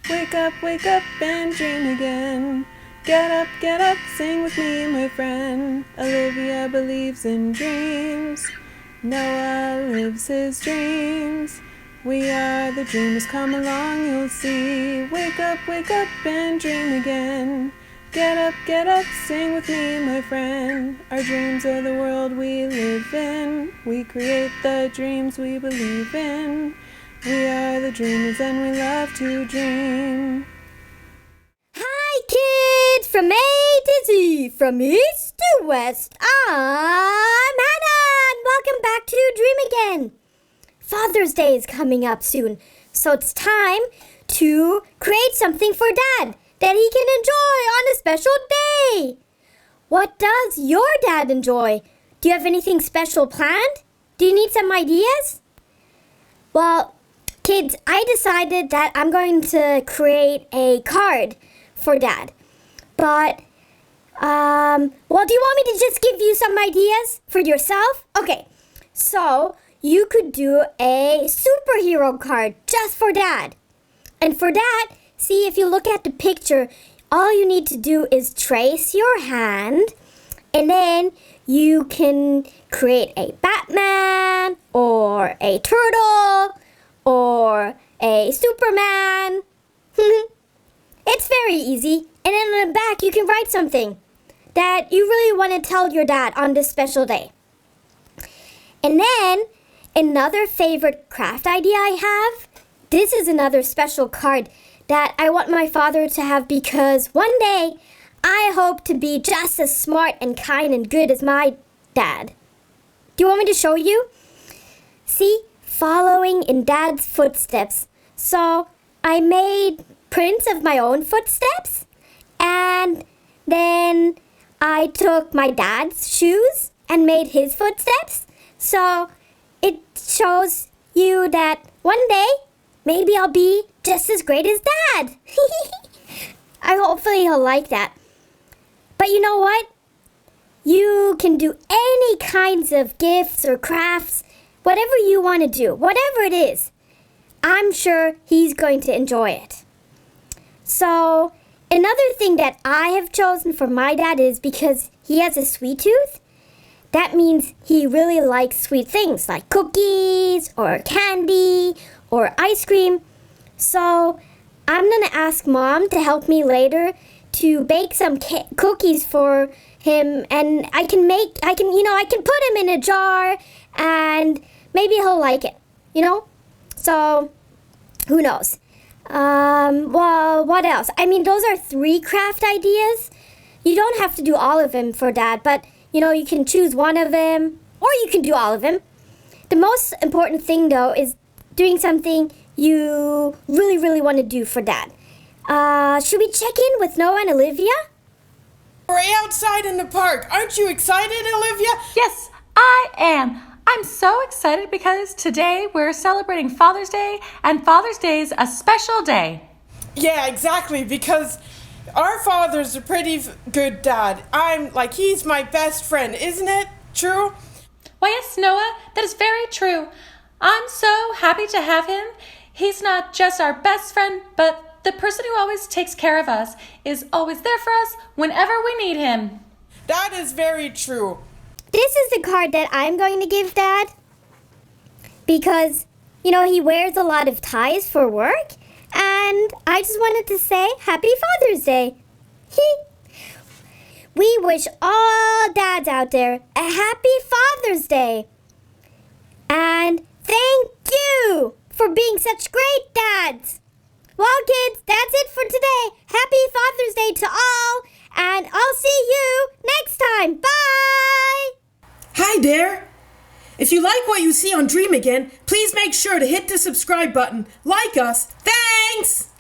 wake up and dream again. Get up, sing with me, my friend. Olivia believes in dreams. Noah lives his dreams. We are the dreamers, come along, you'll see. Wake up and dream again. Get up, sing with me, my friend. Our dreams are the world we live in. We create the dreams we believe in. We are the dreamers and we love to dream. Hi kids, from A to Z, from east to west, I'm Hannah and welcome back to Dream Again. Father's Day is coming up soon, so it's time to create something for Dad that he can enjoy on a special day. What does your dad enjoy? Do you have anything special planned? Do you need some ideas? Well, kids, I decided that I'm going to create a card for Dad. But, do you want me to just give you some ideas for yourself? Okay, so you could do a superhero card just for Dad. And for that, see, if you look at the picture, all you need to do is trace your hand, and then you can create a Batman, or a turtle, or a Superman. It's very easy. And then on the back, you can write something that you really want to tell your dad on this special day. And then, another favorite craft idea I have, this is another special card that I want my father to have because one day I hope to be just as smart and kind and good as my dad. Do you want me to show you? See, following in Dad's footsteps. So I made prints of my own footsteps, and then I took my dad's shoes and made his footsteps. So it shows you that one day maybe I'll be just as great as Dad. Hopefully he'll like that. But you know what? You can do any kinds of gifts or crafts, whatever you want to do, whatever it is. I'm sure he's going to enjoy it. So, another thing that I have chosen for my dad is because he has a sweet tooth. That means he really likes sweet things like cookies or candy or ice cream. So, I'm going to ask Mom to help me later to bake some cookies for him, and I can put him in a jar and maybe he'll like it, So, who knows? What else? I mean, those are 3 craft ideas. You don't have to do all of them for Dad, but, you can choose one of them, or you can do all of them. The most important thing, though, is doing something you really, really want to do for Dad. Should we check in with Noah and Olivia? We're outside in the park. Aren't you excited, Olivia? Yes, I am. I'm so excited because today we're celebrating Father's Day, and Father's Day is a special day. Yeah, exactly, because our father's a pretty good dad. He's my best friend, isn't it true? Why, yes, Noah, that is very true. I'm so happy to have him. He's not just our best friend, but the person who always takes care of us, is always there for us whenever we need him. That is very true. This is the card that I'm going to give Dad because, he wears a lot of ties for work, and I just wanted to say Happy Father's Day. We wish all dads out there a Happy Father's Day. And thank you for being such great dads. Well, kids, that's it for today. Happy Father's Day to all, and I'll see you next time. Bye! Hi there! If you like what you see on Dream Again, please make sure to hit the subscribe button, like us. Thanks!